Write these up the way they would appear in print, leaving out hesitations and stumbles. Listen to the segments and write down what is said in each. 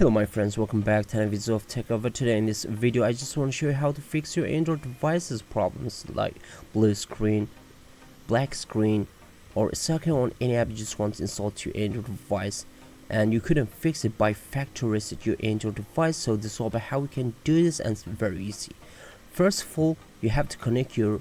Hello my friends, welcome back to another video of Tech Over. Today in this video I just want to show you how to fix your Android devices problems like blue screen, black screen, or stuck on any app you just want to install to your Android device and you couldn't fix it by factory reset your Android device. So this is all about how we can do this, and it's very easy. First of all, you have to connect your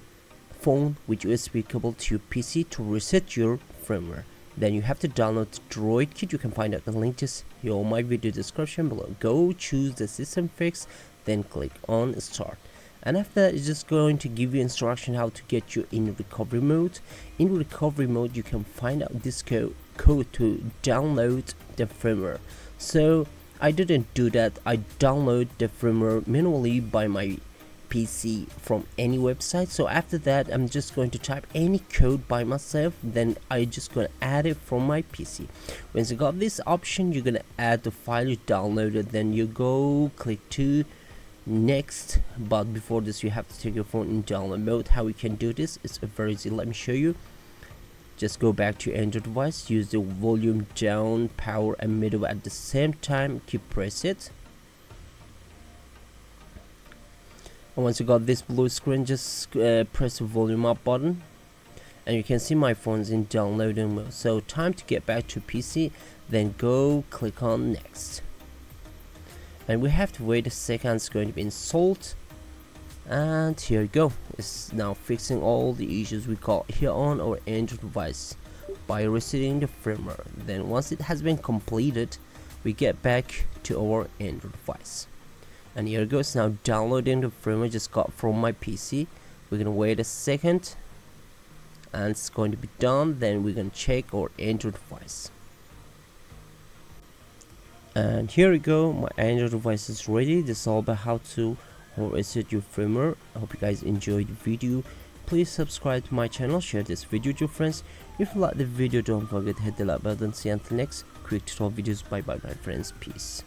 phone with USB cable to your PC to reset your firmware. Then you have to download Droid Kit. You can find out the link just here on my video description below. Go choose the system fix, then click on start, and after that it's just going to give you instruction how to get you in recovery mode. In recovery mode you can find out this code to download the firmware. So I didn't do that. I download the firmware manually by my PC from any website. So after that I'm just going to type any code by myself, then I just gonna add it from my PC. Once you got this option, you're gonna add the file you downloaded, then you go click to next. But before this you have to take your phone in download mode. How we can do this is very easy. Let me show you. Just go back to your Android device, use the volume down, power and middle at the same time, keep press it. And once you got this blue screen, just press the volume up button and you can see my phone's in downloading mode. So time to get back to PC, then go click on next, and we have to wait a second. It's going to be installed, and here you go. It's now fixing all the issues we got here on our Android device by resetting the firmware. Then once it has been completed, we get back to our Android device. And here it goes, now downloading the firmware just got from my PC. We're gonna wait a second and it's going to be done. Then we're gonna check our Android device, and here we go, my Android device is ready. This is all about how to reset your firmware. I hope you guys enjoyed the video. Please subscribe to my channel, share this video with your friends. If you like the video, don't forget to hit the like button. See you until next quick tutorial videos. Bye bye my friends, peace.